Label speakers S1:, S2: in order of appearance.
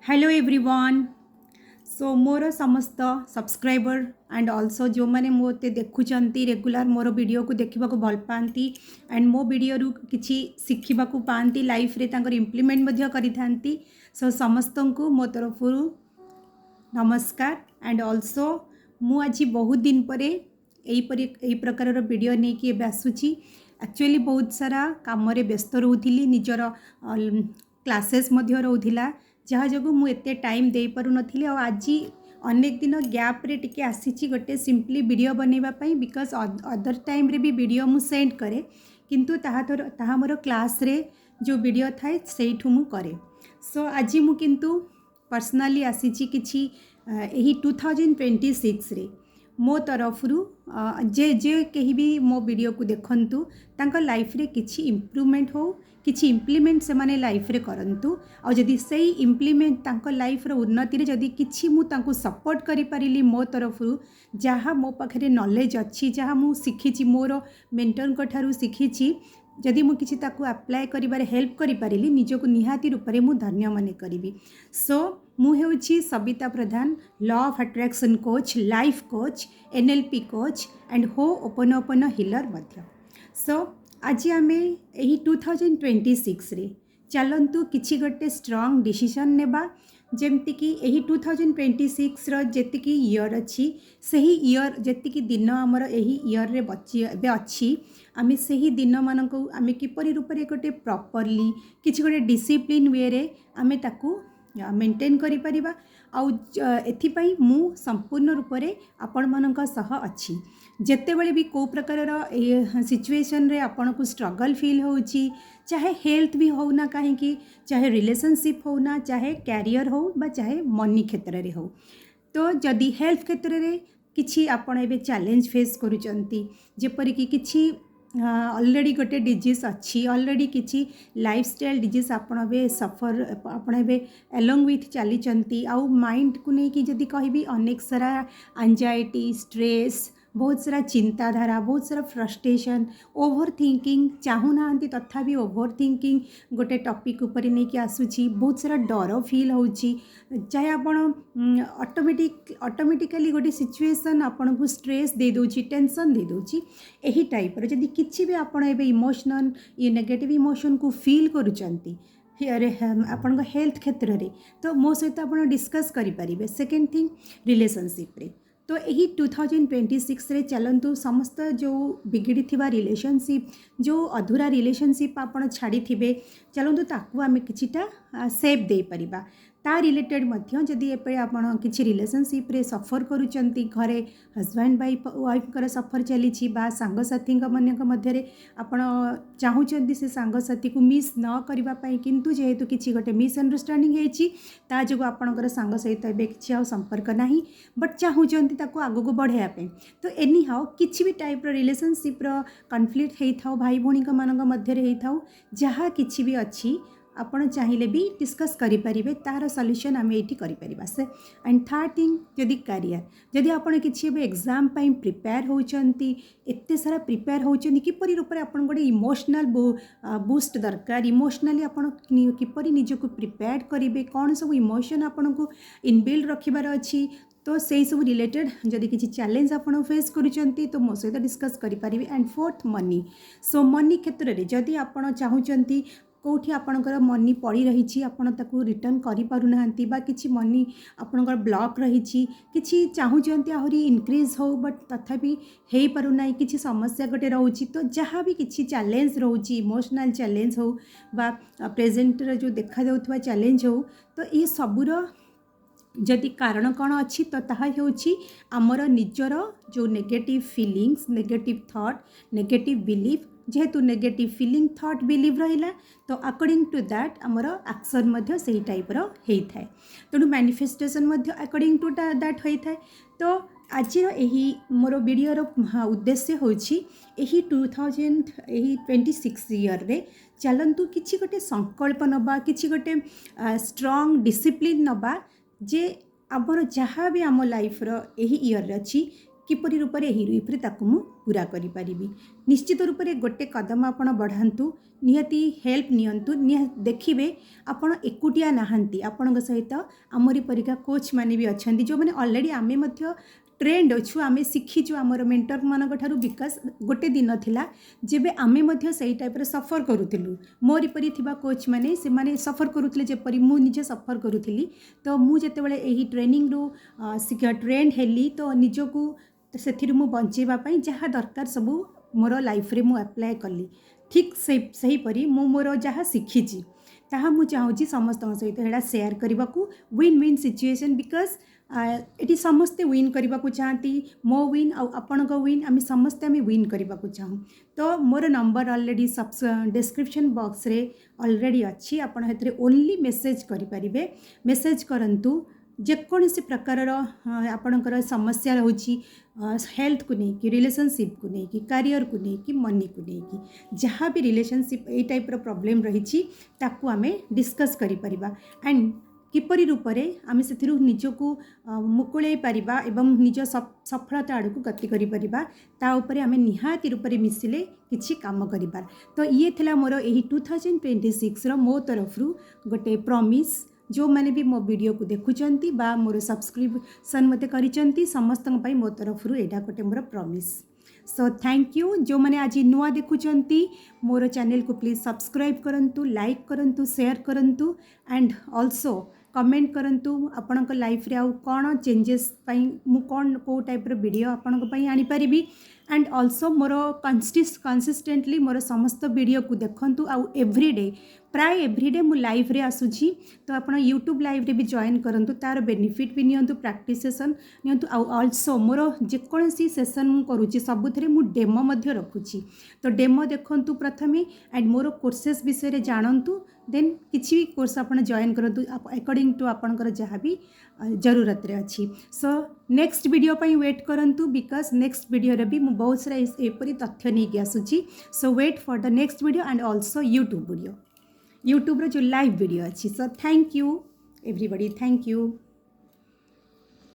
S1: Hello everyone. सो मोर समस्त subscriber and also जो मैंने मोते देखुंट रेगुलर मोर वीडियो को देखा भल पाती एंड मो वीडियो किसी शिखा पाती लाइफ रे तांकर इम्प्लीमेंट करी। सो समस्त को मो तरफ नमस्कार एंड ऑल्सो मु आज बहुत दिन पर यही प्रकार वीडियो नहीं कि आसूची। एक्चुअली बहुत सारा काम व्यस्त रोली निजर क्लासेस रोला जहाँ जो मुझे टाइम दे पार नी आज अनेक दिन गैप रे टिके आसी गोटे सिंपली वीडियो बनवाई बिकज अदर टाइम रे भी वीडियो मु सेंड करे किंतु ताहा मोर क्लास रे जो वीडियो थाए सेठू मु करे। सो आज मु किंतु पर्सनाली आसी किसी यही 2026 रे मो तरफरु जे जे कहीं भी मो वीडियो को देखंतु तांका लाइफ रे किछि इम्प्रूवमेंट हो किछि इम्प्लीमेंट से माने लाइफ रे करंतु आ जदि सही इम्प्लीमेंट तांका लाइफ रे उन्नति रे जदि किछि मु तांको सपोर्ट करि परिली मो तरफरु जहाँ मो पाखरे नॉलेज अच्छी जहाँ मु शिखिछि मोर मेंटर को ठारू शिखिछि जदि मु किछि ताकू अप्लाई करिबारे हेल्प करि परिली निजको निहाती रूप रे मु धन्य माने करिवि। सो मु हेउछि Sabita Pradhan law of attraction coach life coach NLP coach and हो ओपन हिलर मध्य। सो आज आमे एही 2026 रे चलंतु किछि गोटे स्ट्रांग डिसीजन नेबा जेमती कि यही 2026 जेतिकी ईयर अच्छी सही ईयर जेतिकी दिन आमर यही ईयर रे बची एबे अच्छी आमे सही दिन मान को आमे किपरि रूप रे गोटे प्रॉपर्ली किछि गोटे डिसिप्लिन वे रे आमे ताकू मेंटेन करि परिबा। आउ एथिपाई मु संपूर्ण रूप रे आपण मानक सह अच्छी जेतेबेले भी को प्रकार सिचुएशन रे आपण को स्ट्रगल फील होउची चाहे हेल्थ भी हो ना कहीं चाहे रिलेशनशिप हो ना चाहे कैरियर हो बा चाहे मनी क्षेत्र रे हो। तो जदि हेल्थ क्षेत्र रे किछि आपण एबे चैलेंज फेस करूचंती जेपरि कि किछि ऑलरेडी गोटे डिजीज अच्छी ऑलरेडी किसी लाइफस्टाइल डिजीज आपण बे सफर आपण बे एलोंग विथ चली आउ माइंड को लेकिन जदि कहबी अनेक सारा एंजाइटी स्ट्रेस बहुत सारा चिंताधारा बहुत सारा फ्रस्ट्रेशन ओवर थिंकिंग चाहूना तथापि ओवर थिंकिंग गोटे टॉपिक ऊपर नहीं कि आसूची बहुत सारा डर फील होची चाहे आपण ऑटोमेटिकली गोटे सिचुएशन आपन को स्ट्रेस दे दोची टेंशन दे दोची एही टाइप रो जदि किछि भी आपण एबे इमोशनल ये नेगेटिव इमोशन को फील करूचंती आपण हेल्थ क्षेत्र रे तो मो सहित आपण डिस्कस करि परिबे। सेकेंड थिंग रिलेशनशिप रे तो यही 2026 रे चलंतु समस्त जो बिगड़ी थिबा रिलेशनशिप जो अधूरा रिलेशनशिप आपण छाड़ी थिबे चलंतु ताकू आमे किछिटा सेव दे परिबा। ता रिलेटेड मध्य जदि एपे आपण किछि रिलेशनशिप रे सफर करूचंती घरे हस्बैंड वाइफ कर सफर चली बा सांग साथी मनक मध्य रे आपण चाहूचंती से सांग साथी को मिस न करबा पई किंतु जेहेतु किछि गोटे मिसअंडरस्टैंडिंग हेची ता जगो आपणकर सांग सहित एबे किछि आ संपर्क नाही बट चाहूचंती ताको आगु को बढ़ाया पे तो एनी हाउ किछि भी टाइप रो रिलेशनशिप रो कॉन्फ्लिक्ट हेई थाउ भाई भौणी मानक मध्य रे हेई थाउ जहाँ किछि भी अच्छी आपण चाहिए भी डिस्कस करि परिबे तार सॉल्यूशन आमे एठी करि परिबा। से एंड थर्ड थिंग जदि करियर जदि आपण किछि बे एग्जाम पई प्रिपेयर होचंती एत्ते सारा प्रिपेयर होचंती किपरि रूप रे आपण गोटे इमोशनल बूस्ट दरकार इमोशनली आपण किपरि निजको प्रिपेयर करिवे कोन सब इमोशन आपण को इनबिल्ड रखिबार अछि तो से सब रिलेटेड जदि किसी चैलेंज आपन फेस करूचंती तो मो सहित डिस्कस करि परिबे। And fourth money so money क्षेत्र रे जदि आपण चाहूचंती कौटी आपणकर मनी पड़ी रही आपण ताकू रिटर्न करि पारु नाहंती बा किछि मनी आपणकर ब्लॉक रही किछि चाहूचंती आहुरी इंक्रीज हो बट तथापि हेई पारु नाही किछि समस्या गोटे रहउची तो जहाँ भी किछि चैलेंज रहउची इमोशनल चैलेंज हो बा प्रेजेंट रे जो देखा जाउथवा चैलेंज हो तो ये सबुर जदि कारण कौन अच्छी तो ताहा हेउची आमर निजर जो negative feelings negative thought negative belief जेहेतु नेगेटिव फीलिंग थॉट बिलीव रहिला तो अकॉर्डिंग टू दैट आमर एक्शन मध्य सही टाइप रो हेई थाए तेणु मैनिफेस्टेशन मध्य अकॉर्डिंग टू दैट होई थाए। तो आज यही मोर वीडियो उद्देश्य होची यही 2026 ईयर रे चलंतु किछि गोटे संकल्प नबा किछि गोटे स्ट्रांग डिसिप्लिन नबा जे आमर जहाँ भी आम लाइफ रो यही ईयर अच्छी किपरि रूप में यही रूप ताकू मु पूरा करि परिबी। निश्चित रूप में गोटे कदम आपण बढ़ातु निहाती हेल्प नियंतु देखिए आपण एकुटिया नाहांती आपण सहित आमरी परिका कोच माने भी अच्छा जो मैंने ऑलरेडी आमे मध्य ट्रेंड अच्छु आमे शिखीचु आमर मेंटर मान ठारू बिकज गोटे दिन थिला जेबे आमे मध्य सही टाइप रे सफर करूथिलु मोरी परी थिबा कोच माने से माने सफर करूथिले जेपरी मु निजे सफर करूथिली तो मु जेतेबेले एही ट्रेनिंग रू ट्रेंड हेली तो निजको से बंचेबा पई जहाँ दरकार सबू मोर लाइफ रे मु अप्लाई कली ठीक सही परी मु मोर जहाँ शिखीची ताहा मु चाहूँगी समस्त सहित एटा शेयर करने को विन विन सिचुएशन बिकज ये समस्ते विन करने को चाहती मो विन आपण विन आम समस्ते आम विन करने को चाहूँ तो मोर नंबर ऑलरेडी सब डिस्क्रिप्शन बॉक्स रे ऑलरेडी अच्छी आपण हेतरे ओनली मेसेज करें मेसेज करंतु जेकोसी प्रकार आपणकर समस्या रोची हेल्थ को लेकिन रिलेशनशिप को लेकिन करियर को लेकिन मनी को लेकिन जहाँ भी रिलेशनशिप ये टाइप प्रॉब्लम रही ताकू आमे डिस्कस करि परिबा एंड किपरि रूप में आम से निजको मुकुले पारिबा एवं निज सफलता आड़ को गति करि परिबा ता उपरे आमे निहाती रूप में मिसिले किछि काम करिबार तो ये थिला मोर एही 2026 रो मो तरफरु गोटे प्रॉमिस जो मैंने भी मो वीडियो को देखुचंती बा मोर सब्सक्रिप्शन मते करिचंती समस्त पई मो तरफरु एटा गोटे मोर प्रॉमिस सो थैंक यू जो मैंने आज नुआ देखुचंती मोर चैनल को प्लीज सब्सक्राइब करंतु लाइक करंतु शेयर करंतु एंड ऑल्सो कमेंट करंतु आपणक लाइफ रे आउ कौन चेंजेस पई मु कौन को टाइप रो वीडियो आपणक पई आनी परिबी एंड ऑल्सो मोर कंसिस्टेंटली मोर समस्त वीडियो को देखंतु आउ एवरीडे प्राय एवरीडे मु लाइव रे आसुची तो आपण यूट्यूब लाइव रे भी जॉइन करंतु तार बेनिफिट भी नियंतु प्रैक्टिस सेशन नियंतु आउ ऑल्सो मोर जेकोसी सेशन मु करूची सबुथरे मु डेमो मध्य रखुची तो डेमो देखंतु प्रथमे एंड मोर कोर्सेस विषय रे जानंतु देन किछि भी कोर्स आपण जॉइन करंतु अकॉर्डिंग टू आपणकर जहाँ भी जरूरत रे अच्छी सो नेक्स्ट वीडियो पई वेट करंतु बिकॉज नेक्स्ट वीडियो रे भी मु बहुत सारा एपरी तथ्य नहीं कि आसुची so wait for the next video and also YouTube video YouTube रो जो लाइव वीडियो अच्छी so thank you everybody thank you.